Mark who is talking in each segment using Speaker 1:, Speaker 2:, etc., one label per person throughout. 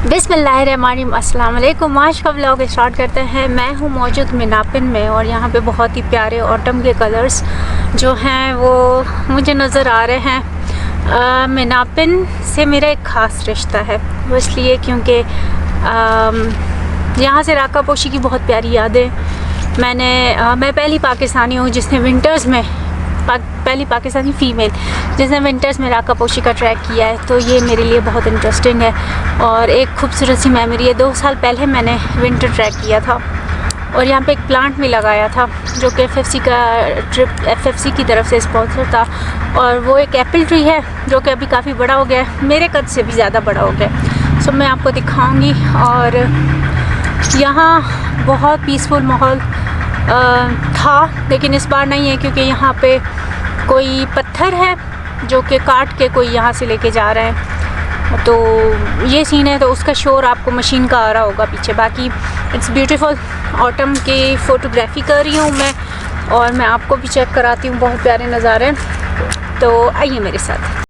Speaker 1: बिस्मिल्लाहिर्रहमानिर्रहीम, अस्सलाम वालेकुम। आज का व्लॉग स्टार्ट करते हैं। मैं हूँ मौजूद मिनापिन में और यहाँ पे बहुत ही प्यारे ऑटम के कलर्स जो हैं वो मुझे नज़र आ रहे हैं। मिनापिन से मेरा एक ख़ास रिश्ता है, वो इसलिए क्योंकि यहाँ से राका पोशी की बहुत प्यारी यादें मैं पहली पाकिस्तानी हूँ जिसने विंटर्स में पहली पाकिस्तानी फ़ीमेल जिसने विंटर्स में राका पोशी का ट्रैक किया है, तो ये मेरे लिए बहुत इंटरेस्टिंग है और एक खूबसूरत सी मेमोरी है। 2 साल पहले मैंने विंटर ट्रैक किया था और यहाँ पे एक प्लांट भी लगाया था जो कि एफएफसी की तरफ से स्पॉन्सर था, और वो एक एप्पल ट्री है जो कि अभी काफ़ी बड़ा हो गया है, मेरे कद से भी ज़्यादा बड़ा हो गया है। सो मैं आपको दिखाऊँगी। और यहाँ बहुत पीसफुल माहौल था, लेकिन इस बार नहीं है क्योंकि यहाँ पे कोई पत्थर है जो कि काट के कोई यहाँ से लेके जा रहे हैं, तो ये सीन है। तो उसका शोर आपको मशीन का आ रहा होगा पीछे। बाकी इट्स ब्यूटीफुल। ऑटम की फ़ोटोग्राफी कर रही हूँ मैं और मैं आपको भी चेक कराती हूँ, बहुत प्यारे नज़ारे। तो आइए मेरे साथ।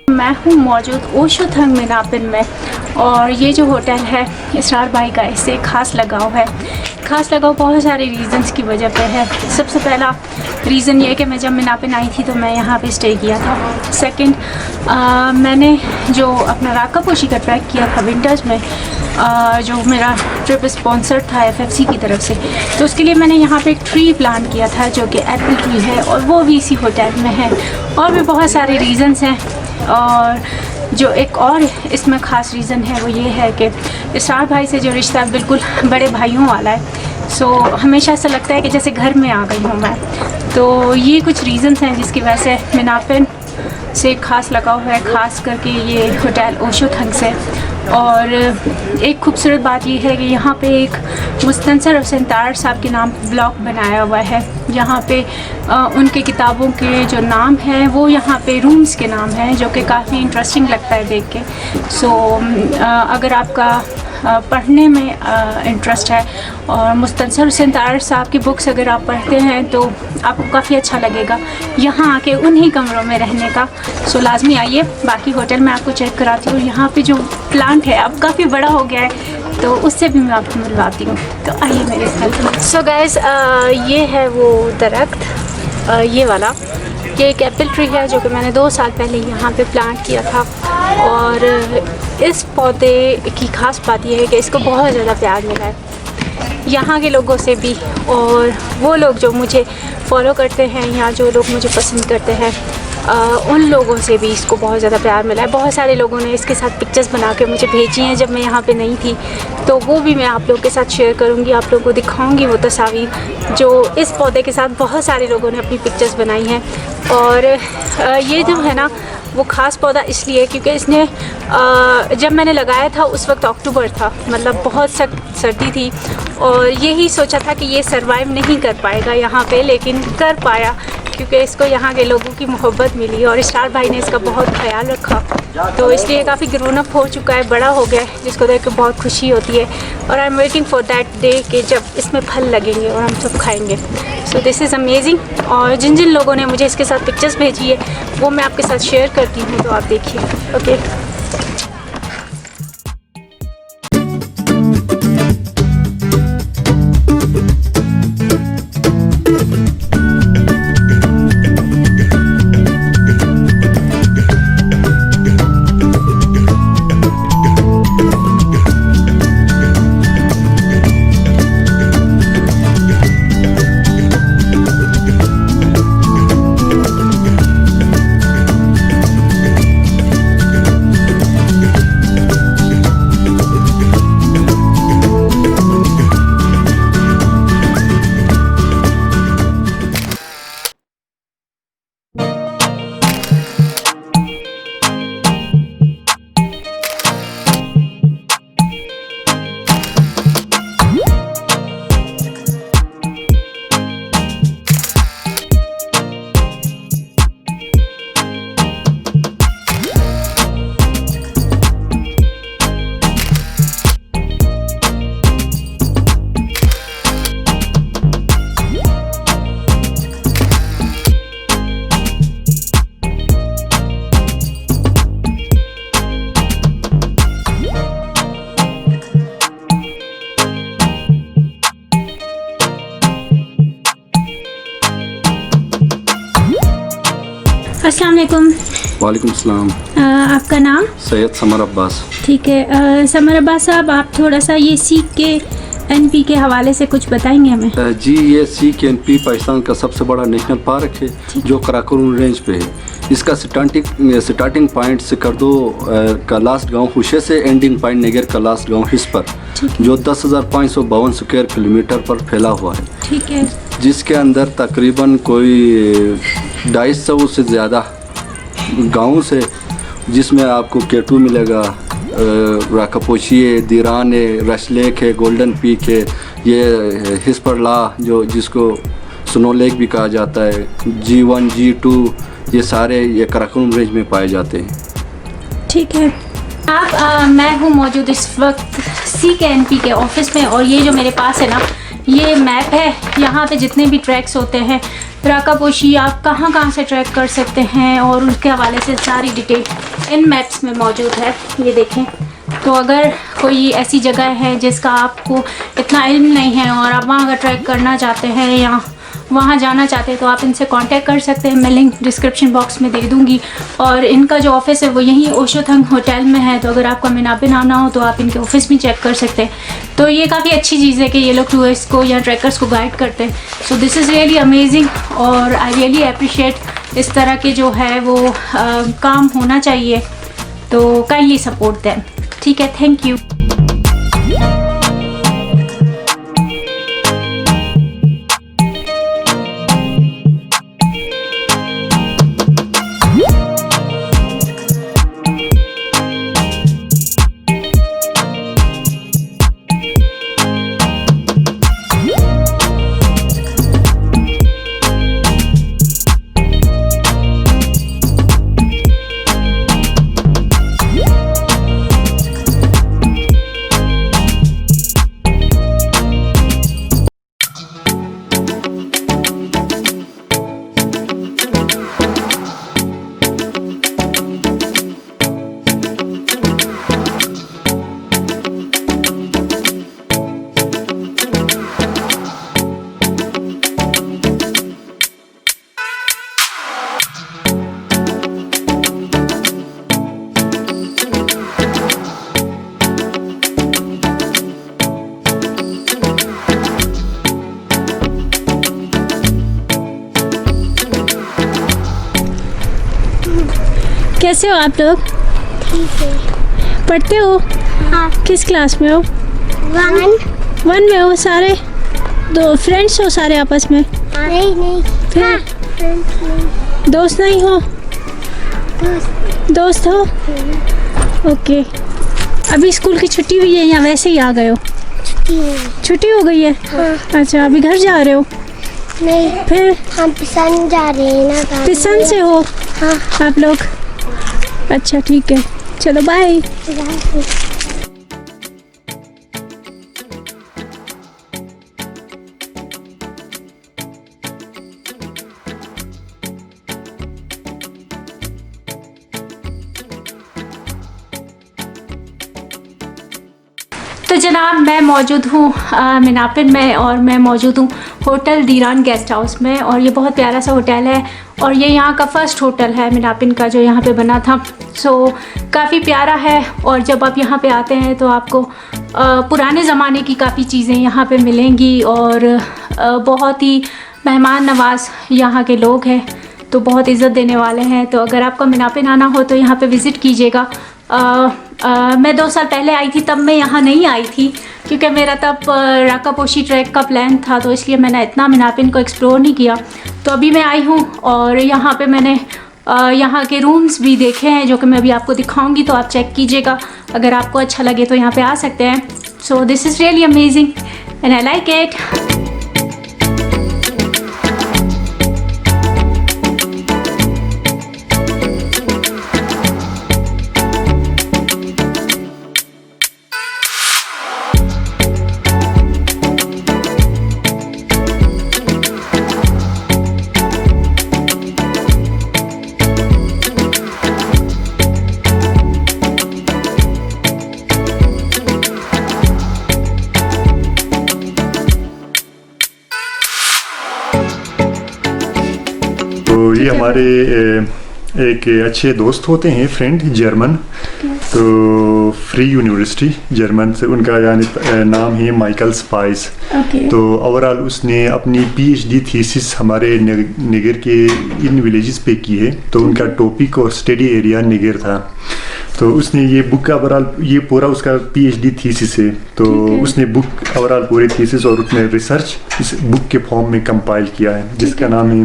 Speaker 1: मैं हूँ मौजूद ओशोथंग मिनापिन में, और ये जो होटल है इसरार भाई का इससे ख़ास लगाव है। ख़ास लगाव बहुत सारे रीज़न्स की वजह पे है। सबसे पहला रीज़न ये है कि मैं जब मिनापिन आई थी तो मैं यहाँ पे स्टे किया था। सेकंड, मैंने जो अपना राका पोशी का ट्रैक किया था विंटर्स में, जो मेरा ट्रिप स्पॉन्सर था एफएफसी की तरफ से, तो उसके लिए मैंने यहाँ पे एक ट्री प्लांट किया था जो कि एप्पल ट्री है, और वो भी इसी होटल में है। और भी बहुत सारे रीज़न्स हैं। और जो एक और इसमें ख़ास रीज़न है वो ये है कि इसरार भाई से जो रिश्ता बिल्कुल बड़े भाइयों वाला है। सो हमेशा ऐसा लगता है कि जैसे घर में आ गई हूँ मैं। तो ये कुछ रीज़न्स हैं जिसकी वजह से मिनापिन से ख़ास लगाव है, ख़ास करके ये होटल ओशोथंग से। और एक खूबसूरत बात ये है कि यहाँ पे एक मुस्तनसर हुसैन तारड़ साहब के नाम ब्लॉग बनाया हुआ है। यहाँ पे उनके किताबों के जो नाम हैं वो यहाँ पे रूम्स के नाम हैं, जो कि काफ़ी इंटरेस्टिंग लगता है देख के। सो अगर आपका पढ़ने में इंटरेस्ट है और मुस्तनसर हुसैन तारड़ साहब की बुक्स अगर आप पढ़ते हैं तो आपको काफ़ी अच्छा लगेगा यहाँ आके उन्हीं कमरों में रहने का। सो लाजमी आइए। बाकी होटल में आपको चेक कराती हूँ। यहाँ पे जो प्लांट है अब काफ़ी बड़ा हो गया है, तो उससे भी मैं आपको मिलवाती हूँ। तो आइए मेरे साथ। सो गाइस, ये है वो दरख्त, ये वाला, ये एक एप्पल ट्री है जो कि मैंने 2 साल पहले यहाँ पे प्लांट किया था। और इस पौधे की ख़ास बात यह है कि इसको बहुत ज़्यादा प्यार मिला है यहाँ के लोगों से भी, और वो लोग जो मुझे फॉलो करते हैं या जो लोग मुझे पसंद करते हैं उन लोगों से भी इसको बहुत ज़्यादा प्यार मिला है। बहुत सारे लोगों ने इसके साथ पिक्चर्स बना के मुझे भेजी हैं जब मैं यहाँ पे नहीं थी, तो वो भी मैं आप लोगों के साथ शेयर करूँगी, आप लोगों को दिखाऊँगी वो तस्वीर जो इस पौधे के साथ बहुत सारे लोगों ने अपनी पिक्चर्स बनाई हैं। और ये जो है ना वो ख़ास पौधा इसलिए क्योंकि इसने जब मैंने लगाया था उस वक्त अक्टूबर था, मतलब बहुत सख्त सर्दी थी, और यही सोचा था कि ये सरवाइव नहीं कर पाएगा यहाँ पे, लेकिन कर पाया क्योंकि इसको यहाँ के लोगों की मोहब्बत मिली और इसरार भाई ने इसका बहुत ख्याल रखा। तो इसलिए काफ़ी ग्रोन अप हो चुका है, बड़ा हो गया है, जिसको देख के बहुत खुशी होती है। और I am waiting for that day कि जब इसमें फल लगेंगे और हम सब खाएंगे। So this is amazing. और जिन जिन लोगों ने मुझे इसके साथ पिक्चर्स भेजी है वो मैं आपके साथ शेयर करती हूँ, तो आप देखिए। ओके। अस्सलाम वालेकुम।
Speaker 2: वालेकुम सलाम।
Speaker 1: आपका नाम?
Speaker 2: सैयद समर अब्बास।
Speaker 1: ठीक है, समर अब्बास साहब, आप थोड़ा सा ये CKNP के हवाले से कुछ बताएंगे हमें?
Speaker 2: जी, ये CKNP पाकिस्तान का सबसे बड़ा नेशनल पार्क है जो कराकोरम रेंज पे है। इसका स्टार्टिंग पॉइंट सिकरदो का लास्ट गांव हुशे से एंडिंग पॉइंट नेगर का लास्ट गांव हिस पर, जो 10,552 स्क्वायर किलोमीटर पर फैला हुआ है।
Speaker 1: ठीक है।
Speaker 2: जिसके अंदर तकरीबन कोई 250 से ज़्यादा गाँव से, जिसमें आपको केटू मिलेगा, राकापोशी है, दीरान है, रश लेक है, गोल्डन पीक है, ये हिस्परला जो जिसको स्नो लेक भी कहा जाता है, G1 G2, ये सारे ये कराकोरम रेंज में पाए जाते हैं।
Speaker 1: ठीक है। मैं हूँ मौजूद इस वक्त CKNP के ऑफिस में, और ये जो मेरे पास है ना, ये मैप है। यहाँ पे जितने भी ट्रैक्स होते हैं, राकापोशी आप कहाँ कहाँ से ट्रैक कर सकते हैं, और उसके हवाले से सारी डिटेल इन मैप्स में मौजूद है। ये देखें। तो अगर कोई ऐसी जगह है जिसका आपको इतना इल्म नहीं है और आप वहाँ अगर ट्रैक करना चाहते हैं या वहाँ जाना चाहते हैं, तो आप इनसे कांटेक्ट कर सकते हैं। मैं लिंक डिस्क्रिप्शन बॉक्स में दे दूँगी। और इनका जो ऑफिस है वो यहीं ओशोथंग होटल में है, तो अगर आपको मिनापिन आना हो तो आप इनके ऑफिस भी चेक कर सकते हैं। तो ये काफ़ी अच्छी चीज़ है कि ये लोग टूरिस्ट को या ट्रैकर्स को गाइड करते हैं। So this is really amazing, और आई रियली अप्रिशिएट इस तरह के जो है वो काम होना चाहिए। तो काइंडली सपोर्ट देम। ठीक है, थैंक यू। कैसे हो आप लोग?
Speaker 3: ठीक है।
Speaker 1: पढ़ते हो?
Speaker 3: हाँ।
Speaker 1: किस क्लास में हो?
Speaker 3: 1
Speaker 1: में हो सारे? दो फ्रेंड्स हो सारे आपस में?
Speaker 3: नहीं।
Speaker 1: फिर?
Speaker 3: हाँ, फ्रेंड्स नहीं।
Speaker 1: दोस्त नहीं हो? दोस्त हो? ओके। अभी स्कूल की छुट्टी हुई है या वैसे ही आ गए हो? छुट्टी हो गई है?
Speaker 3: हाँ।
Speaker 1: अच्छा, अभी घर जा रहे हो?
Speaker 3: नहीं।
Speaker 1: फिर?
Speaker 3: हम पिसन जा रहे हैं ना।
Speaker 1: पिसन से हो?
Speaker 3: हाँ।
Speaker 1: आप लोग? अच्छा, ठीक है, चलो बाय। तो जनाब, मैं मौजूद हूँ मिनापिन में, और मैं मौजूद हूँ होटल दीरान गेस्ट हाउस में। और ये बहुत प्यारा सा होटल है, और ये यहाँ का फ़र्स्ट होटल है मिनापिन का जो यहाँ पे बना था। सो काफ़ी प्यारा है, और जब आप यहाँ पे आते हैं तो आपको पुराने ज़माने की काफ़ी चीज़ें यहाँ पे मिलेंगी, और बहुत ही मेहमान नवाज यहाँ के लोग हैं, तो बहुत इज़्ज़त देने वाले हैं। तो अगर आपको मिनापिन आना हो तो यहाँ पे विज़िट कीजिएगा। मैं 2 साल पहले आई थी, तब मैं यहाँ नहीं आई थी क्योंकि मेरा तब राकापोशी ट्रैक का प्लान था, तो इसलिए मैंने इतना मिनापिन को एक्सप्लोर नहीं किया। तो अभी मैं आई हूँ, और यहाँ पे मैंने यहाँ के रूम्स भी देखे हैं जो कि मैं अभी आपको दिखाऊंगी, तो आप चेक कीजिएगा। अगर आपको अच्छा लगे तो यहाँ पे आ सकते हैं। So this is really amazing and I like it.
Speaker 4: ये हमारे एक अच्छे दोस्त होते हैं, फ्रेंड, जर्मन, तो फ्री यूनिवर्सिटी जर्मन से उनका यानी नाम है माइकल स्पाइस। तो ओवरऑल उसने अपनी पीएचडी थीसिस हमारे निगर के इन विलेजेस पे की है। तो उनका टॉपिक और स्टडी एरिया निगर था। तो उसने ये बुक का ओवरऑल ये पूरा उसका पीएचडी थीसिस है। तो उसने बुक ओवरऑल पूरी थीसिस और उसने रिसर्च इस बुक के फॉर्म में कंपाइल किया है, जिसका नाम है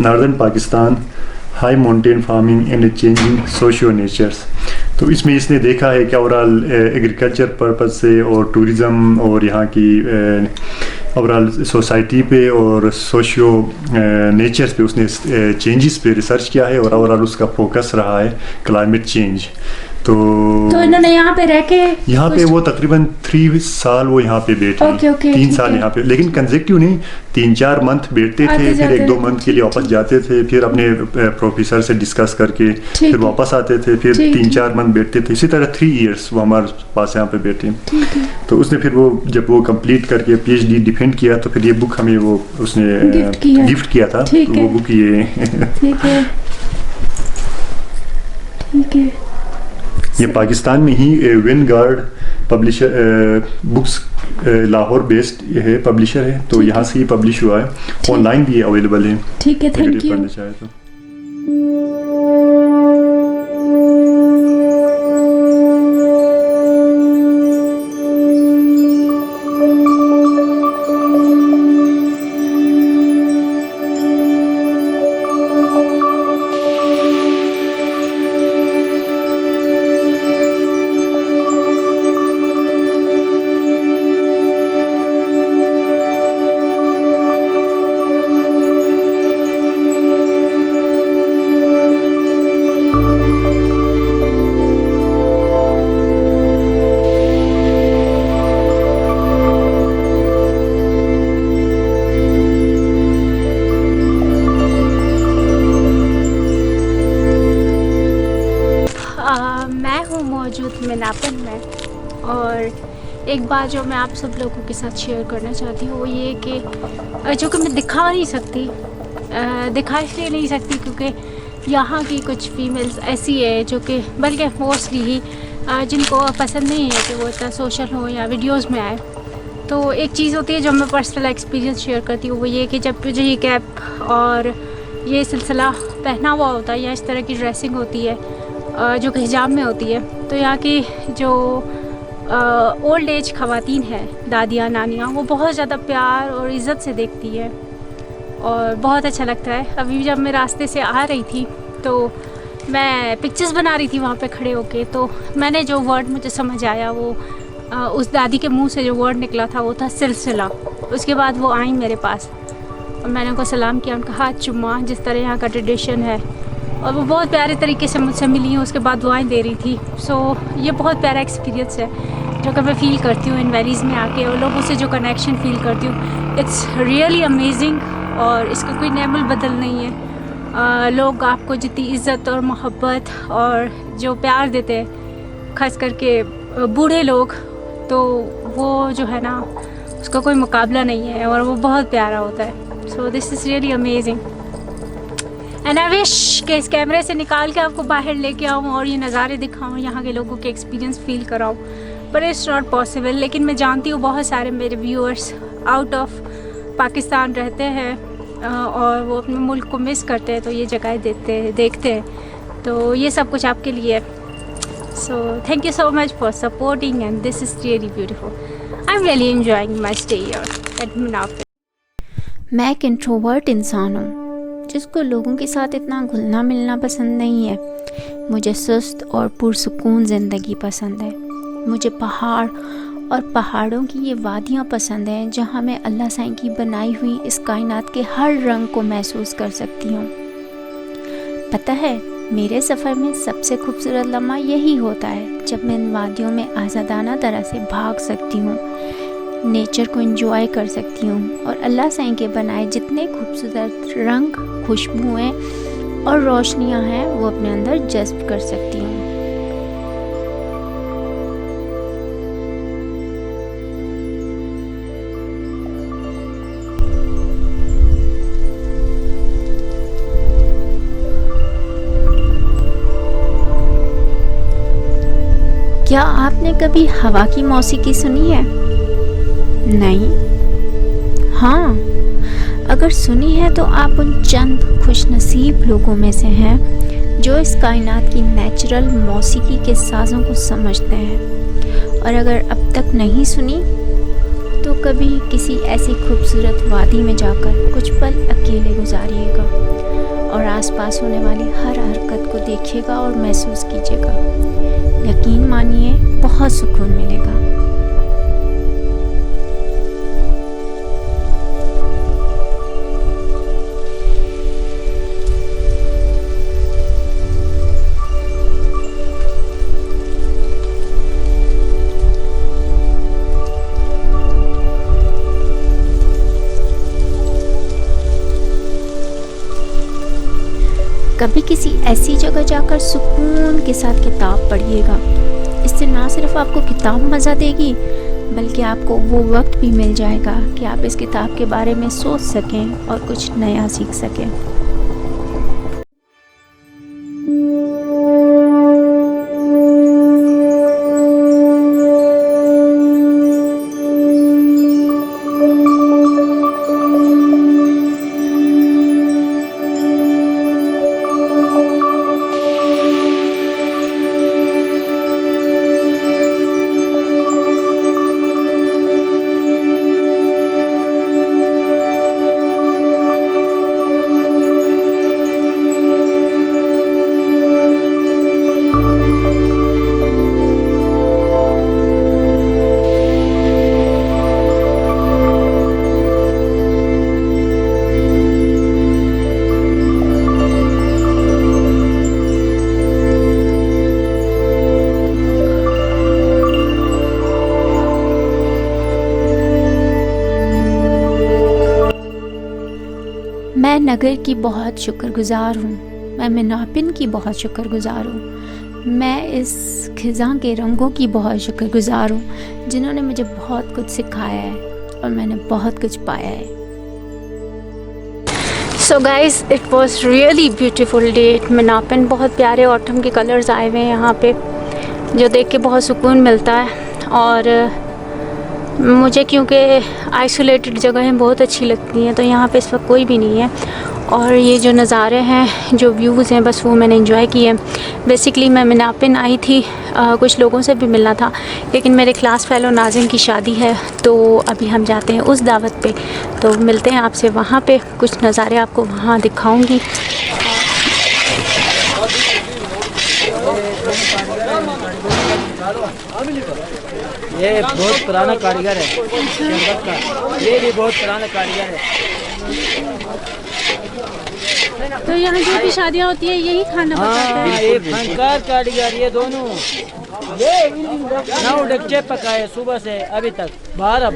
Speaker 4: northern Pakistan high mountain farming and changing socio natures. तो इसमें इसने देखा है कि ओवरऑल एग्रीकल्चर पर्पज से और टूरिज़म और यहाँ की ओवरऑल सोसाइटी पे और सोशियो नेचर्स पे उसने चेंजेस पे रिसर्च किया है और ओवरऑल उसका फोकस रहा है क्लाइमेट चेंज। तो
Speaker 1: इन्होंने यहाँ पे रह के
Speaker 4: यहाँ पे वो तकरीबन 3 साल वो यहाँ पे बैठे।
Speaker 1: ओके,
Speaker 4: 3 साल यहाँ पे, लेकिन कंसेक्टिव नहीं, 3-4 मंथ बैठते थे, फिर 1-2 मंथ के लिए वापस जाते थे, फिर अपने प्रोफेसर से डिस्कस करके फिर वापस आते थे, फिर 3-4 मंथ बैठते थे। इसी तरह 3 इयर्स वो हमारे पास यहाँ पे बैठे। तो उसने फिर वो जब वो कंप्लीट करके पीएचडी डिफेंड किया तो फिर ये बुक हमें वो उसने गिफ्ट किया था। वो बुक ये ये पाकिस्तान में ही Vanguard publisher books Lahore based है, पब्लिशर है। तो यहाँ से ही पब्लिश हुआ है, ऑनलाइन भी अवेलेबल है।
Speaker 1: ठीक है, थैंक यू।
Speaker 4: पढ़ना चाहे तो
Speaker 1: मैं हूँ मौजूद मिनापन में, और एक बात जो मैं आप सब लोगों के साथ शेयर करना चाहती हूँ वो ये कि जो कि मैं दिखा नहीं सकती, दिखा इसलिए नहीं सकती क्योंकि यहाँ की कुछ फीमेल्स ऐसी है जो कि बल्कि मोस्टली ही जिनको पसंद नहीं है कि वो इतना सोशल हो या वीडियोस में आए। तो एक चीज़ होती है जो मैं पर्सनल एक्सपीरियंस शेयर करती हूँ, वो ये कि जब मुझे ये कैप और ये सिलसिला पहना हुआ होता है या इस तरह की ड्रेसिंग होती है जो कि हिजाब में होती है, तो यहाँ की जो ओल्ड एज ख़वातीन हैं, दादियाँ नानियाँ, वो बहुत ज़्यादा प्यार और इज़्ज़त से देखती है और बहुत अच्छा लगता है। अभी जब मैं रास्ते से आ रही थी तो मैं पिक्चर्स बना रही थी वहाँ पे खड़े होके, तो मैंने जो वर्ड मुझे समझ आया वो उस दादी के मुंह से जो वर्ड निकला था वो था सिलसिला। उसके बाद वो आई मेरे पास और मैंने उनको सलाम किया, उनका हाथ चुमा जिस तरह यहाँ का ट्रेडिशन है, और वो बहुत प्यारे तरीके से मुझसे मिली। उसके बाद दुआएं दे रही थी। सो ये बहुत प्यारा एक्सपीरियंस है जो कि मैं फ़ील करती हूँ इन वैलीज़ में आके, और लोगों से जो कनेक्शन फ़ील करती हूँ, इट्स रियली अमेजिंग। और इसका कोई नेमल बदल नहीं है। लोग आपको जितनी इज़्ज़त और मोहब्बत और जो प्यार देते हैं, ख़ास करके बूढ़े लोग, तो वो जो है ना उसका कोई मुकाबला नहीं है और वो बहुत प्यारा होता है। So this is really amazing and I wish कि इस कैमरे से निकाल के आपको बाहर लेके आऊँ और ये नज़ारे दिखाऊँ, यहाँ के लोगों के एक्सपीरियंस फ़ील कराऊँ, पर इट्स नॉट पॉसिबल। लेकिन मैं जानती हूँ बहुत सारे मेरे व्यूअर्स आउट ऑफ पाकिस्तान रहते हैं और वो अपने मुल्क को मिस करते हैं, तो ये जगह देखते हैं, तो ये सब कुछ आपके लिए है। So thank you so much for supporting and this is really beautiful. I am really enjoying my stay here at Minapin.
Speaker 5: मैं एक इंट्रोवर्ट इंसान हूँ जिसको लोगों के साथ इतना घुलना मिलना पसंद नहीं है। मुझे सुस्त और पुरसुकून ज़िंदगी पसंद है। मुझे पहाड़ और पहाड़ों की ये वादियाँ पसंद हैं जहाँ मैं अल्लाह साईं की बनाई हुई इस कायनात के हर रंग को महसूस कर सकती हूँ। पता है, मेरे सफ़र में सबसे खूबसूरत लम्हा यही होता है जब मैं इन वादियों में आज़ादाना तरह से भाग सकती हूँ, नेचर को एंजॉय कर सकती हूँ और अल्लाह साईं के बनाए जितने खूबसूरत रंग, खुशबुएँ और रोशनियाँ हैं वो अपने अंदर जज्ब कर सकती हूँ। क्या आपने कभी हवा की मौसीकी सुनी है? नहीं? हाँ, अगर सुनी है तो आप उन चंद खुशनसीब लोगों में से हैं जो इस कायनात की नेचुरल मौसीकी के साज़ों को समझते हैं। और अगर अब तक नहीं सुनी तो कभी किसी ऐसी खूबसूरत वादी में जाकर कुछ पल अकेले गुजारिएगा और आसपास होने वाली हर हरकत को देखिएगा और महसूस कीजिएगा। यकीन मानिए, बहुत सुकून मिलेगा। कभी किसी ऐसी जगह जाकर सुकून के साथ किताब पढ़िएगा। इससे ना सिर्फ आपको किताब मज़ा देगी बल्कि आपको वो वक्त भी मिल जाएगा कि आप इस किताब के बारे में सोच सकें और कुछ नया सीख सकें। मैं नगर की बहुत शुक्रगुजार हूँ। मैं मिनापिन की बहुत शुक्रगुजार हूँ। मैं इस खिज़ां के रंगों की बहुत शुक्रगुजार हूँ जिन्होंने मुझे बहुत कुछ सिखाया है और मैंने बहुत कुछ पाया है।
Speaker 1: So guys, it was really beautiful day at Minapin. बहुत प्यारे ऑटम के कलर्स आए हुए हैं यहाँ पे जो देख के बहुत सुकून मिलता है। और मुझे क्योंकि आइसोलेटेड जगहें बहुत अच्छी लगती हैं तो यहाँ पे इस वक्त कोई भी नहीं है और ये जो नज़ारे हैं, जो व्यूज़ हैं, बस वो मैंने एंजॉय किए। बेसिकली मैं मिनापिन आई थी, कुछ लोगों से भी मिलना था, लेकिन मेरे क्लास फेलो नाज़िम की शादी है तो अभी हम जाते हैं उस दावत पे। तो मिलते हैं आपसे वहाँ पे, कुछ नज़ारे आपको वहाँ दिखाऊँगी।
Speaker 6: ये बहुत पुराना कारीगर है शरबत का, ये भी बहुत पुराना कारीगर है।
Speaker 1: तो यहाँ जो भी शादियाँ होती है यही खाना पकाता है?
Speaker 6: हाँ, ये फनकार कारीगर, ये दोनों ये 9 डक्चे पकाए सुबह से अभी तक 12।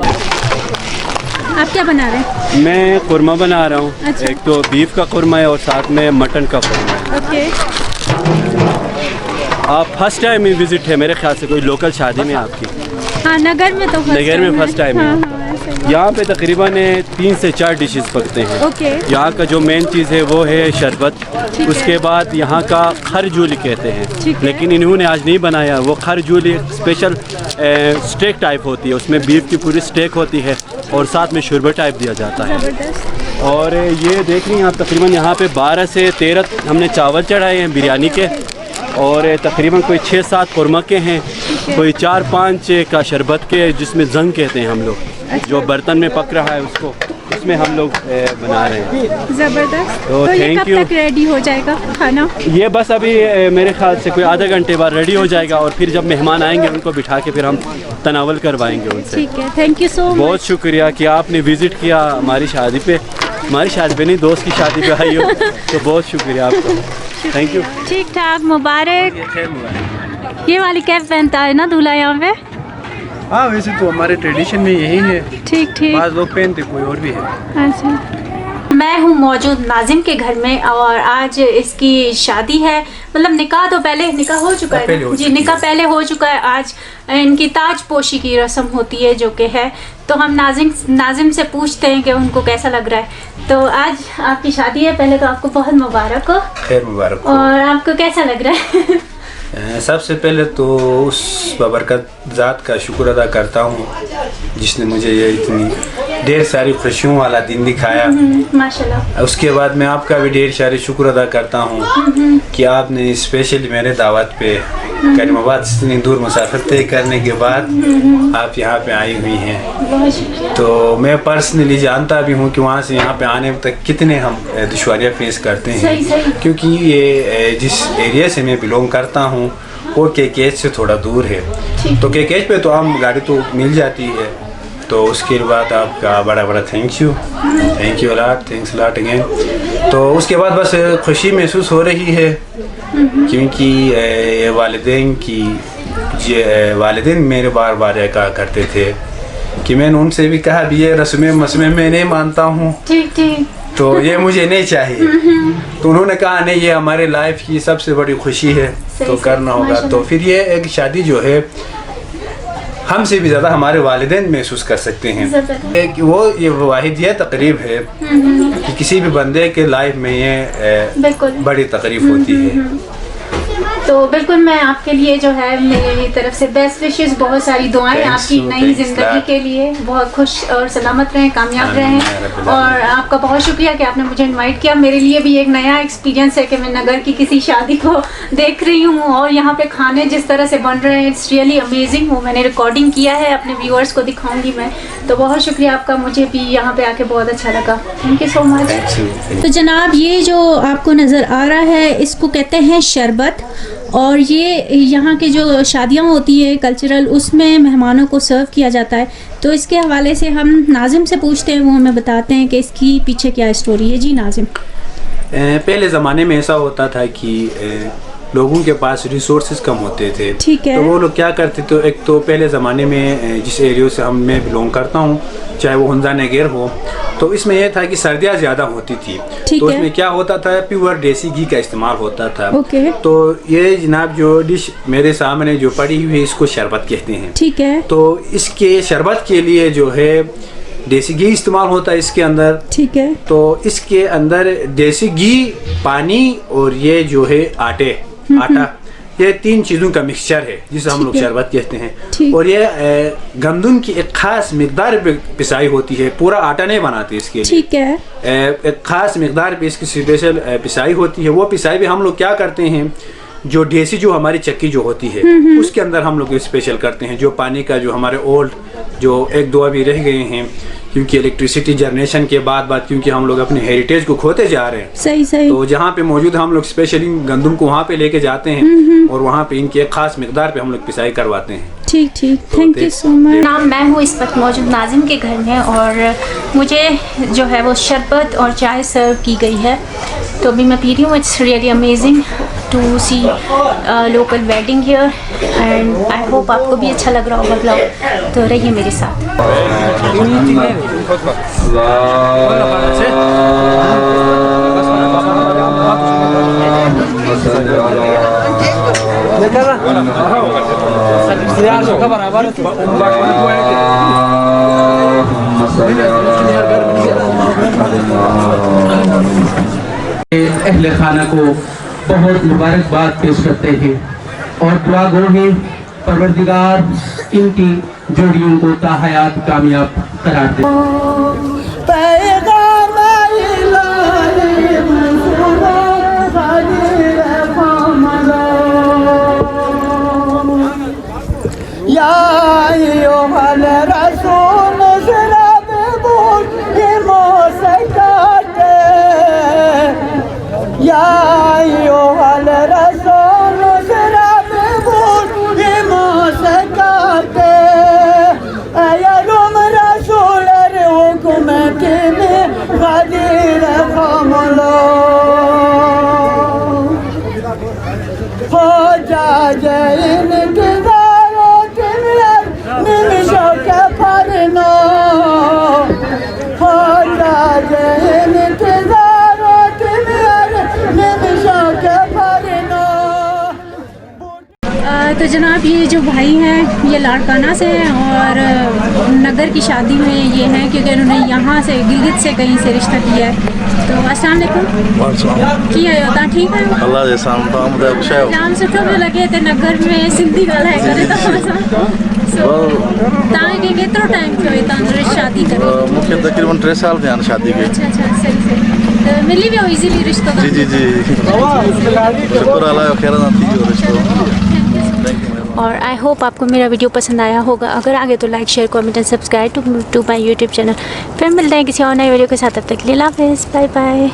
Speaker 1: आप क्या बना रहे हैं?
Speaker 7: मैं कुरमा बना रहा हूँ।
Speaker 1: अच्छा।
Speaker 7: एक तो बीफ का कुरमा है और साथ में मटन का कुरमा है।
Speaker 1: ओके।
Speaker 7: आप फर्स्ट टाइम ही विजिट है मेरे ख्याल से कोई लोकल शादी में आपकी?
Speaker 1: हाँ, नगर में तो
Speaker 7: नगर में फर्स्ट टाइम है।
Speaker 1: हाँ,
Speaker 7: यहाँ पे तकरीबन 3 से 4 डिशेस पकते हैं।
Speaker 1: ओके।
Speaker 7: यहाँ का जो मेन चीज़ है वो है शरबत। उसके बाद यहाँ का खरजूली कहते हैं, लेकिन इन्होंने आज नहीं बनाया। वो खरजूली स्पेशल स्टेक टाइप होती है, उसमें बीफ की पूरी स्टेक होती है और साथ में शरबत टाइप दिया जाता है। और ये देख रही हैं आप, तकरीबन यहाँ पे 12 से 13 हमने चावल चढ़ाए हैं बिरयानी के, और तकरीबन कोई 6-7 कुरमा के हैं, कोई 4-5 का शरबत के, जिसमें जंग कहते हैं हम लोग, जो बर्तन में पक रहा है उसको, उसमें हम लोग बना रहे हैं।
Speaker 1: ज़बरदस्त।
Speaker 7: तो
Speaker 1: ये
Speaker 7: थैंक
Speaker 1: कब
Speaker 7: यू।
Speaker 1: तक रेडी हो जाएगा खाना?
Speaker 7: ये बस अभी मेरे ख्याल से कोई आधा घंटे बाद रेडी हो जाएगा और फिर जब मेहमान आएंगे उनको बिठा के फिर हम तनावल करवाएंगे उनसे।
Speaker 1: ठीक है, थैंक यू सो मच।
Speaker 7: बहुत शुक्रिया कि आपने विज़िट किया हमारी शादी पे। हमारी शादी पे नहीं, दोस्त की शादी पे आई हो, तो बहुत शुक्रिया आपका। Thank you.
Speaker 1: ठीक ठाक, मुबारक। ये वाली कैप पहनता है ना दूल्हा यहाँ पे?
Speaker 7: हाँ, वैसे तो हमारे ट्रेडिशन में यही है।
Speaker 1: ठीक ठीक।
Speaker 7: बाद लोग पहनते, कोई और भी है।
Speaker 1: अच्छा। मैं हूँ मौजूद नाजिम के घर में और आज इसकी शादी है। मतलब निकाह तो पहले निकाह हो चुका है जी, निकाह पहले हो चुका है। आज इनकी ताजपोशी की रस्म होती है जो कि है, तो हम नाजिम से पूछते हैं कि उनको कैसा लग रहा है। तो आज आपकी शादी है, पहले तो आपको बहुत मुबारक हो।
Speaker 7: खैर मुबारक हो।
Speaker 1: और आपको कैसा लग रहा है?
Speaker 8: सबसे पहले तो उस बबरकत ज़ात का शुक्र अदा करता हूँ जिसने मुझे ये इतनी ढेर सारी खुशियों वाला दिन दिखाया।
Speaker 1: माशाल्लाह।
Speaker 8: उसके बाद मैं आपका भी ढेर सारी शुक्र अदा करता हूँ कि आपने स्पेशली मेरे दावत पे करीमाबाद से इतनी दूर मुसाफिर तय करने के बाद आप यहाँ पे आई हुई हैं। तो मैं पर्सनली जानता भी हूँ कि वहाँ से यहाँ पे आने तक कितने हम दुश्वारियाँ फेस करते हैं, क्योंकि ये जिस एरिया से मैं बिलोंग करता हूँ वो केकेज से थोड़ा दूर है। तो केकेज पे तो हम गाड़ी तो मिल जाती है। तो उसके बाद आपका बड़ा बड़ा thank you lot, thanks lot again. तो उसके बाद बस खुशी महसूस हो रही है क्योंकि वालिदैन मेरे बार बार ये कहा करते थे कि मैंने उनसे भी कहा भी ये रस्में मस्में मैं नहीं मानता हूँ, तो ये मुझे नहीं चाहिए। तो उन्होंने कहा नहीं, ये हमारे लाइफ की सबसे बड़ी खुशी है तो करना होगा। तो फिर ये एक शादी जो है हमसे भी ज़्यादा हमारे वालिदैन महसूस कर सकते हैं कि वो ये वाहिद ये तकरीब है कि किसी भी बंदे के लाइफ में ये बड़ी तकरीब होती है।
Speaker 1: तो बिल्कुल मैं आपके लिए जो है मेरी तरफ से बेस्ट विशेस, बहुत सारी दुआएं आपकी नई ज़िंदगी के लिए। बहुत खुश और सलामत रहें, कामयाब रहें। और आपका बहुत शुक्रिया कि आपने मुझे इनवाइट किया। मेरे लिए भी एक नया एक्सपीरियंस है कि मैं नगर की किसी शादी को देख रही हूँ और यहाँ पे खाने जिस तरह से बन रहे हैं इट्स रियली अमेजिंग। वो मैंने रिकॉर्डिंग किया है, अपने व्यूअर्स को दिखाऊंगी मैं। तो बहुत शुक्रिया आपका, मुझे भी यहाँ पे आके बहुत अच्छा लगा। Thank you so much.
Speaker 5: तो जनाब ये जो आपको नज़र आ रहा है इसको कहते हैं शरबत, और ये यहाँ के जो शादियाँ होती है कल्चरल उसमें मेहमानों को सर्व किया जाता है। तो इसके हवाले से हम नाजिम से पूछते हैं, वो हमें बताते हैं कि इसकी पीछे क्या स्टोरी है। जी नाजिम।
Speaker 8: पहले ज़माने में ऐसा होता था कि लोगों के पास रिसोर्सेज कम होते थे।
Speaker 5: ठीक है।
Speaker 8: तो वो लोग क्या करते, तो एक तो पहले ज़माने में जिस एरिया से मैं बिलोंग करता हूँ, चाहे वो हुंजा नगर हो, तो इसमें यह था कि सर्दियाँ ज़्यादा होती थी। तो इसमें क्या होता था, प्योर देसी घी का इस्तेमाल होता था। तो ये जनाब जो डिश मेरे सामने जो पड़ी हुई है इसको शरबत कहते हैं।
Speaker 5: ठीक है।
Speaker 8: तो इसके शरबत के लिए जो है देसी घी इस्तेमाल होता है इसके अंदर।
Speaker 5: ठीक है।
Speaker 8: तो इसके अंदर देसी घी, पानी और ये जो है आटा, ये तीन चीज़ों का मिक्सचर है जिसे हम लोग शरबत कहते हैं। और ये गंदम की एक खास मिकदार पे पिसाई होती है, पूरा आटा नहीं बनाते इसके लिए।
Speaker 5: ठीक है।
Speaker 8: एक खास मिकदार पे इसकी स्पेशल पिसाई होती है। वो पिसाई भी हम लोग क्या करते हैं, जो देसी जो हमारी चक्की जो होती है उसके अंदर हम लोग स्पेशल करते हैं। जो पानी का जो हमारे ओल्ड जो एक दो अभी रह गए हैं, क्योंकि इलेक्ट्रिसिटी जनरेशन के बाद क्योंकि हम लोग अपने हेरिटेज को खोते जा रहे हैं।
Speaker 5: सही सही।
Speaker 8: तो जहाँ पे मौजूद हम लोग स्पेशली गंदम को वहाँ पे लेके जाते हैं और वहाँ पे इनकी एक खास मिकदार पे हम लोग पिसाई करवाते हैं।
Speaker 5: ठीक ठीक, थैंक यू सो मच।
Speaker 1: नाम मैं हूँ इस वक्त मौजूद नाजिम के घर में और मुझे जो है वो शरबत और चाय सर्व की गई है। तो अभी मैं पी रही हूँ। It's really amazing to see local wedding here and I hope आपको भी अच्छा लग रहा होगा ब्लॉग। तो रहिए मेरे साथ।
Speaker 9: अहले खाना को बहुत मुबारकबाद पेश करते हैं और दुआ गो हैं परवरदिगार इनकी जोड़ियों को ताहयात कामयाब करार दे।
Speaker 1: तो जनाब ये जो भाई हैं ये लाड़काना से हैं और नगर की शादी में ये हैं क्योंकि उन्होंने यहाँ से गिलगित से कहीं से रिश्ता किया है। तो अस्सलाम वालेकुम की है होता ठीक है
Speaker 10: अल्लाह जे साम तो हम खुशा
Speaker 1: नाम सुठो पियो लॻे त नगर में सिंधी ॻाल्हाए करे तव्हां खे केतिरो टाइम थियो हितां शादी करे?
Speaker 10: मूंखे तक़रीबन 3 साल थिया आहिनि शादी खे।
Speaker 1: अच्छा सही त मिली वियो इजीली रिश्तो?
Speaker 10: जी जी जी शुक्र अल्लाह जो खैर सां थी वियो रिश्तो।
Speaker 5: और आई होप आपको मेरा वीडियो पसंद आया होगा। अगर आगे तो like share comment and subscribe to my YouTube channel. फिर मिलते हैं किसी और नए वीडियो के साथ, तब तक के लिए अल्लाह हाफ़िज़, बाय बाय।